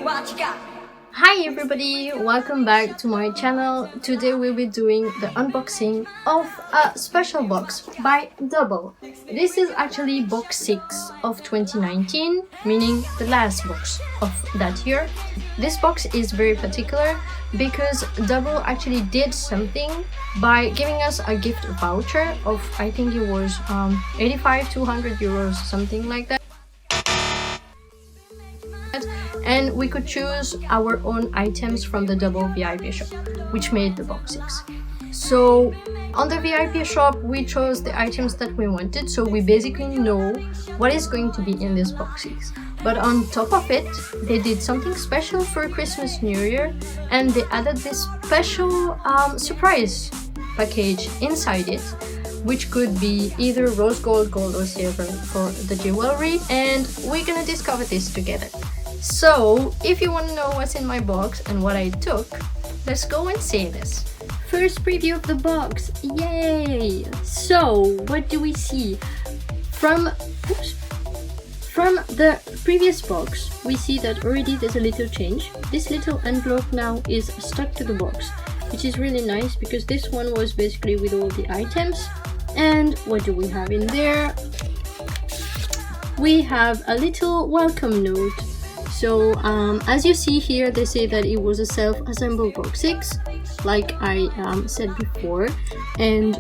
what you got. Hi everybody, welcome back to my channel. Today we'll be doing the unboxing of a special box by Dutble. This is actually box 6 of 2019, meaning the last box of that year. This box is very particular because Dutble actually did something by giving us a gift voucher of, I think it was 85 to 100 euros, something like that. And we could choose our own items from the Dutble VIP shop, which made the box 6. So on the VIP shop we chose the items that we wanted, so we basically know what is going to be in this box 6. But on top of it, they did something special for Christmas New Year, and they added this special surprise package inside it, which could be either rose gold, gold or silver for the jewelry, and we're gonna discover this together. So, if you want to know what's in my box and what I took, let's go and see this. First preview of the box, yay! So, what do we see? From the previous box, we see that already there's a little change. This little envelope now is stuck to the box, which is really nice because this one was basically with all the items. And what do we have in there? We have a little welcome note. So as you see here, they say that it was a self-assembled box 6, like I said before, and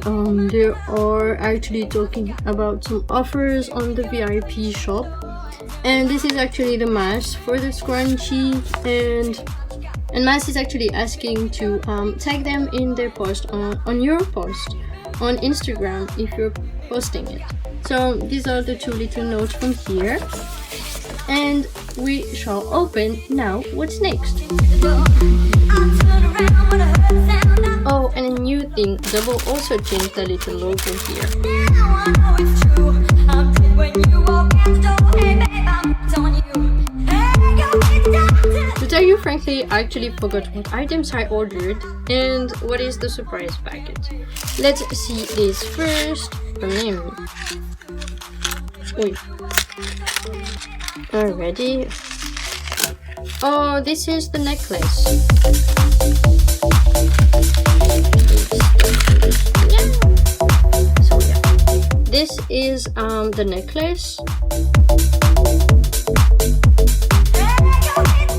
they are actually talking about some offers on the VIP shop. And this is actually the mask for the scrunchie, and Mass is actually asking to tag them in their post on your post on Instagram if you're posting it. So these are the two little notes from here. And we shall open now. What's next? Oh, and a new thing, Dutble also changed the little logo here. To tell you frankly, I actually forgot what items I ordered and what is the surprise packet. Let's see this first from Nemi. Already. Oh, this is the necklace. Yeah. So yeah, this is the necklace.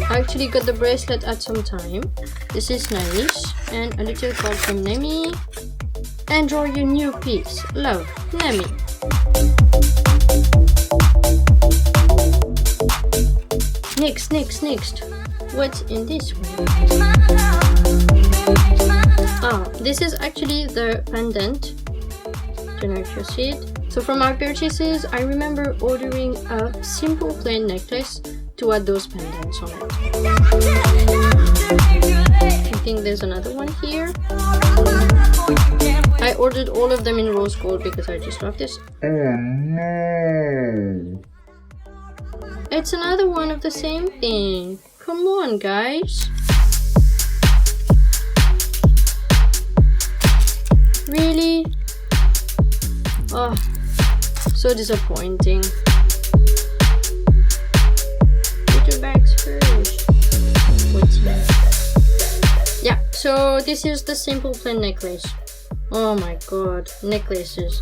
I actually got the bracelet at some time. This is nice, and a little card from Nemi. Enjoy your new piece. Love, Nemi. Next. What's in this one? This is actually the pendant. Don't know if you see it. So from our purchases, I remember ordering a simple plain necklace to add those pendants on it. I think there's another one here. I ordered all of them in rose gold because I just love this. Oh no! It's another one of the same thing. Come on, guys. Really? Oh, so disappointing. Put your bags first. What's that? Yeah, so this is the simple plain necklace. Oh my god, necklaces.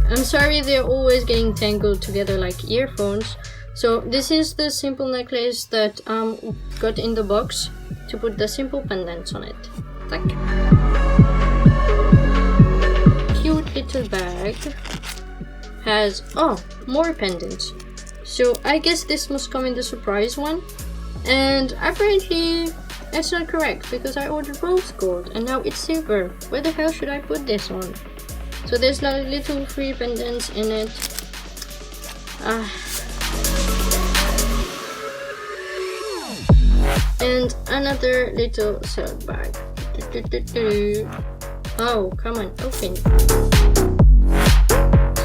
I'm sorry they're always getting tangled together like earphones. So this is the simple necklace that got in the box to put the simple pendants on it. Tack. Cute little bag. Has, more pendants. So I guess this must come in the surprise one. And apparently that's not correct because I ordered rose gold and now it's silver. Where the hell should I put this on? So there's like little free pendants in it. And another little silk bag. Oh, come on, open.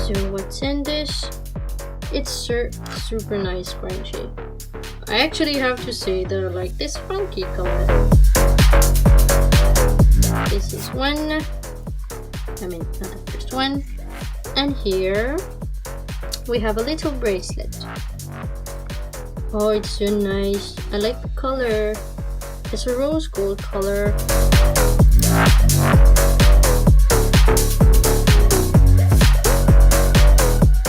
So what's in this? It's super nice scrunchie. I actually have to say they're like this funky color. This is one. I mean, not the first one. And here we have a little bracelet. Oh, it's so nice. I like the color. It's a rose gold color.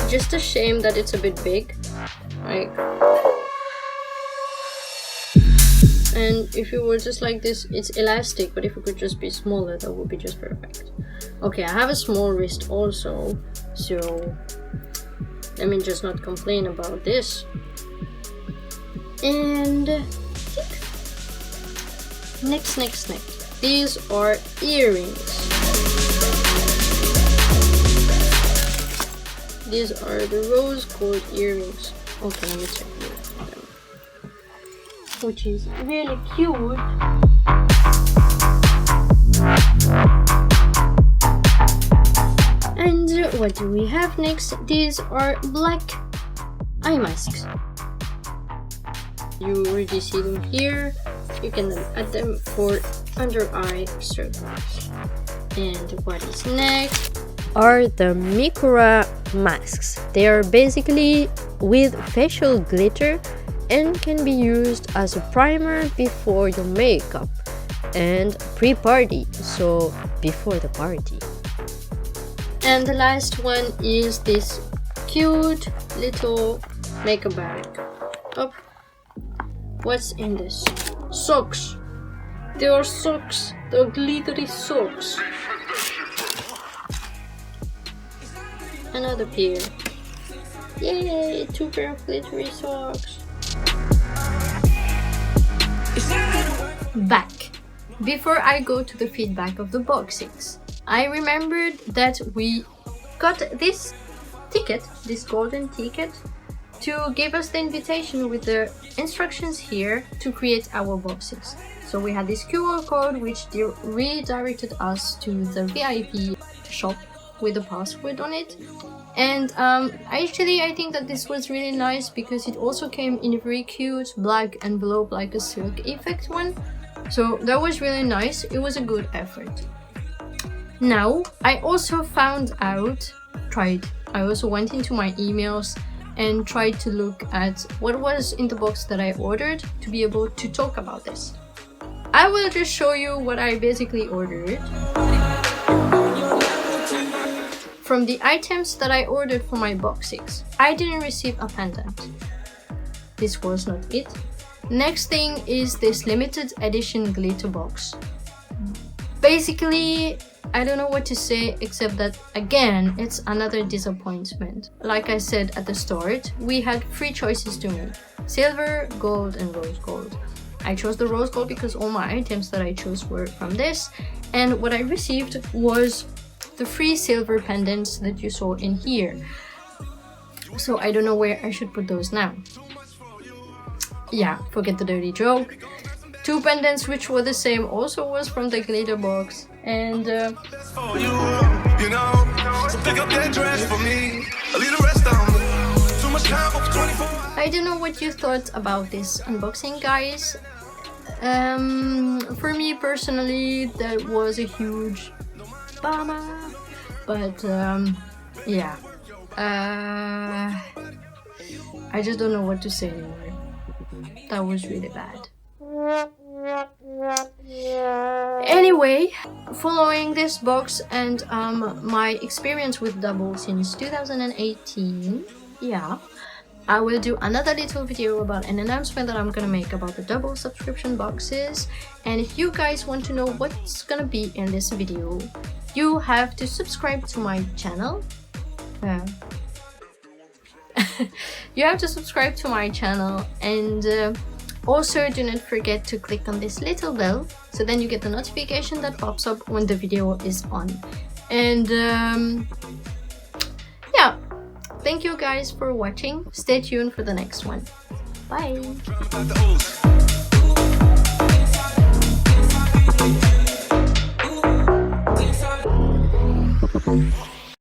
Just a shame that it's a bit big. Like, and if it were just like this, it's elastic, but if it could just be smaller, that would be just perfect. Okay, I have a small wrist also, so let me just not complain about this. And next. These are earrings. These are the rose gold earrings. Okay, let me check them. Which is really cute. And what do we have next? These are black eye masks. You already see them here. You can then add them for under eye circles. And what is next are the Mikura masks. They are basically with facial glitter and can be used as a primer before your makeup and pre-party, so before the party. And the last one is this cute little makeup bag. Oh, what's in this? Socks. They are socks. They're glittery socks. Another pair. Yay! 2 pair of glittery socks. Back. Before I go to the feedback of the boxings, I remembered that we got this ticket, this golden ticket, to give us the invitation with the instructions here to create our boxes. So we had this QR code which redirected us to the VIP shop with a password on it. And I think that this was really nice because it also came in a very cute black envelope, like a silk effect one. So that was really nice. It was a good effort. Now, I also found out, I also went into my emails and tried to look at what was in the box that I ordered to be able to talk about this. I will just show you what I basically ordered. From the items that I ordered for my boxings, I didn't receive a pendant. This was not it. Next thing is this limited edition glitter box. Basically, I don't know what to say except that, again, it's another disappointment. Like I said at the start, we had 3 choices to make: silver, gold, and rose gold. I chose the rose gold because all my items that I chose were from this, and what I received was the 3 silver pendants that you saw in here. So I don't know where I should put those now. Yeah, forget the dirty joke. 2 pendants which were the same also was from the glitter box. And I don't know what you thought about this unboxing, guys. For me personally, that was a huge bummer. But yeah, I just don't know what to say anymore. That was really bad. Anyway, following this box and my experience with Dutble since 2018, yeah, I will do another little video about an announcement that I'm gonna make about the Dutble subscription boxes. And if you guys want to know what's gonna be in this video, you have to subscribe to my channel. You have to subscribe to my channel, and also do not forget to click on this little bell, so then you get the notification that pops up when the video is on. And yeah, thank you guys for watching. Stay tuned for the next one. Bye.